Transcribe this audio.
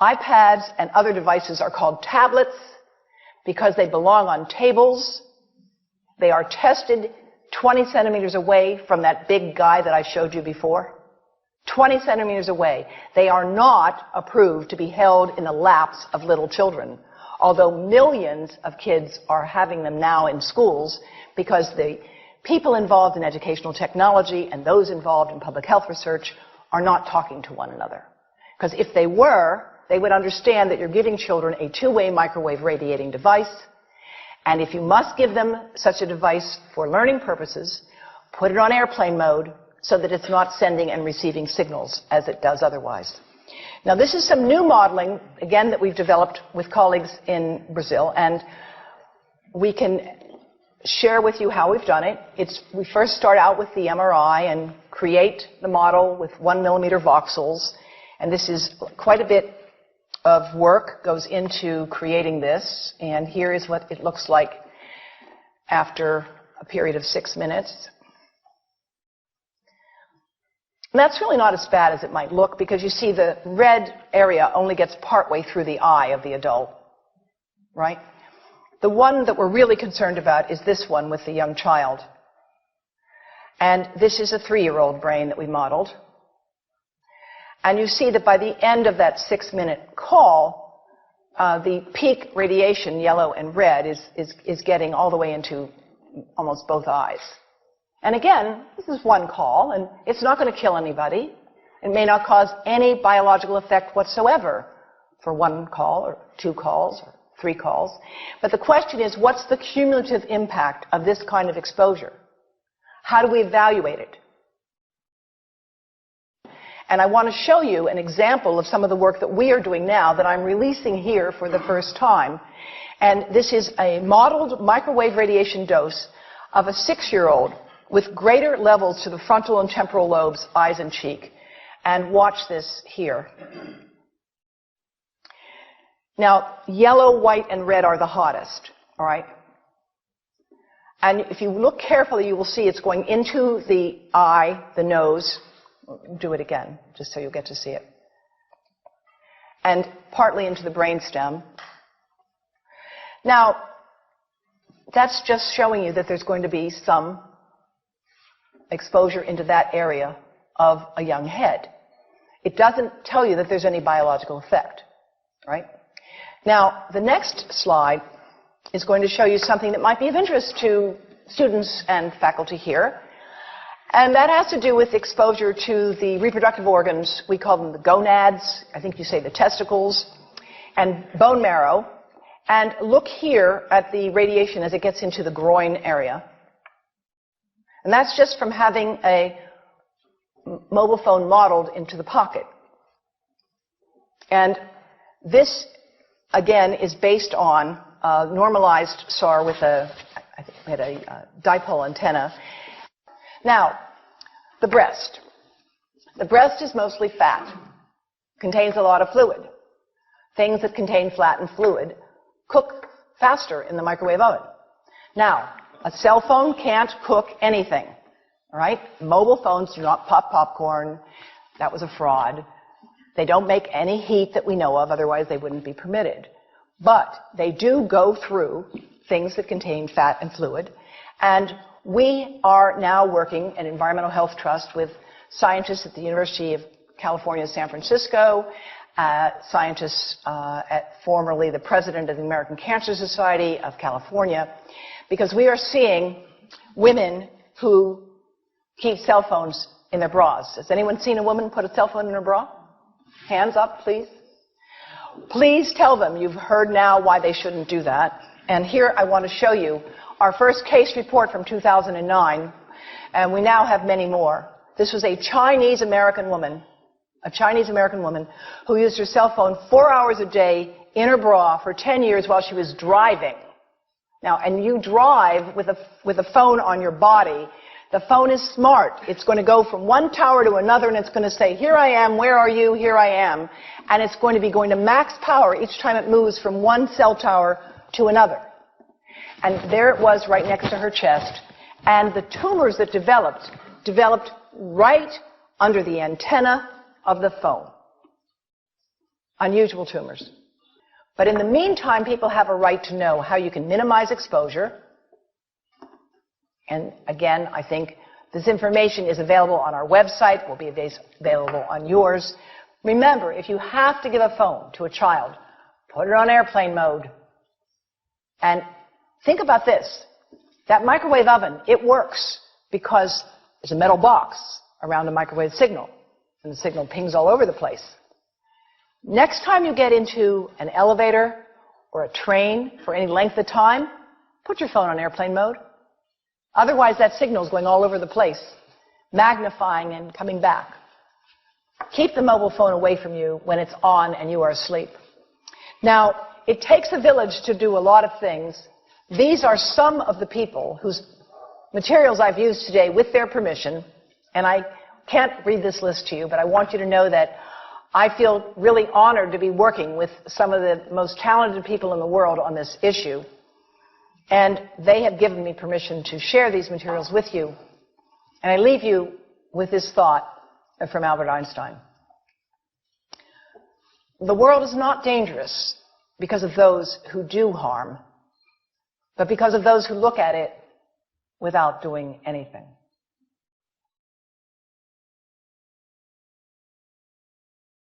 iPads and other devices are called tablets because they belong on tables. They are tested 20 centimeters away from that big guy that I showed you before. 20 centimeters away. They are not approved to be held in the laps of little children, although millions of kids are having them now in schools because the people involved in educational technology and those involved in public health research are not talking to one another. Because if they were, they would understand that you're giving children a two-way microwave radiating device, and if you must give them such a device for learning purposes, put it on airplane mode so that it's not sending and receiving signals as it does otherwise. Now, this is some new modeling, again, that we've developed with colleagues in Brazil, and we can share with you how we've done it. We first start out with the MRI and create the model with 1 millimeter voxels, and this is quite a bit of work goes into creating this, and here is what it looks like after a period of 6 minutes. And that's really not as bad as it might look, because you see the red area only gets partway through the eye of the adult, right? The one that we're really concerned about is this one with the young child. And this is a 3-year-old brain that we modeled. And you see that by the end of that 6-minute call, the peak radiation, yellow and red, is getting all the way into almost both eyes. And again, this is one call, and it's not going to kill anybody. It may not cause any biological effect whatsoever for 1 call or 2 calls or 3 calls. But the question is, what's the cumulative impact of this kind of exposure? How do we evaluate it? And I want to show you an example of some of the work that we are doing now that I'm releasing here for the first time. And this is a modeled microwave radiation dose of a 6-year-old with greater levels to the frontal and temporal lobes, eyes and cheek. And watch this here. Now, yellow, white, and red are the hottest, all right? And if you look carefully, you will see it's going into the eye, the nose. Do it again, just so you'll get to see it. And partly into the brainstem. Now, that's just showing you that there's going to be some exposure into that area of a young head. It doesn't tell you that there's any biological effect, right? Now, the next slide is going to show you something that might be of interest to students and faculty here. And that has to do with exposure to the reproductive organs. We call them the gonads. I think you say the testicles. And bone marrow. And look here at the radiation as it gets into the groin area. And that's just from having a mobile phone modeled into the pocket. And this, again, is based on a normalized SAR with I think we had a dipole antenna. Now, the breast. The breast is mostly fat, contains a lot of fluid. Things that contain fat and fluid cook faster in the microwave oven. Now, a cell phone can't cook anything, all right? Mobile phones do not pop popcorn. That was a fraud. They don't make any heat that we know of, otherwise they wouldn't be permitted. But they do go through things that contain fat and fluid, and we are now working at Environmental Health Trust with scientists at the University of California, San Francisco, scientists at formerly the president of the American Cancer Society of California, because we are seeing women who keep cell phones in their bras. Has anyone seen a woman put a cell phone in her bra? Hands up, please. Please tell them you've heard now why they shouldn't do that. And here I want to show you our first case report from 2009, and we now have many more. This was a Chinese-American woman who used her cell phone 4 hours a day in her bra for 10 years while she was driving. Now, and you drive with a phone on your body. The phone is smart. It's going to go from one tower to another, and it's going to say, here I am, where are you, here I am. And it's going to be going to max power each time it moves from one cell tower to another. And there it was right next to her chest. And the tumors that developed right under the antenna of the phone. unusual tumors. But in the meantime, people have a right to know how you can minimize exposure. And again, I think this information is available on our website, will be available on yours. Remember, if you have to give a phone to a child, put it on airplane mode. And think about this. That microwave oven, it works because there's a metal box around the microwave signal, and the signal pings all over the place. Next time you get into an elevator or a train for any length of time, put your phone on airplane mode. Otherwise, that signal is going all over the place, magnifying and coming back. Keep the mobile phone away from you when it's on and you are asleep. Now, it takes a village to do a lot of things. These are some of the people whose materials I've used today with their permission, and I can't read this list to you, but I want you to know that I feel really honored to be working with some of the most talented people in the world on this issue. And they have given me permission to share these materials with you. And I leave you with this thought from Albert Einstein. The world is not dangerous because of those who do harm, but because of those who look at it without doing anything.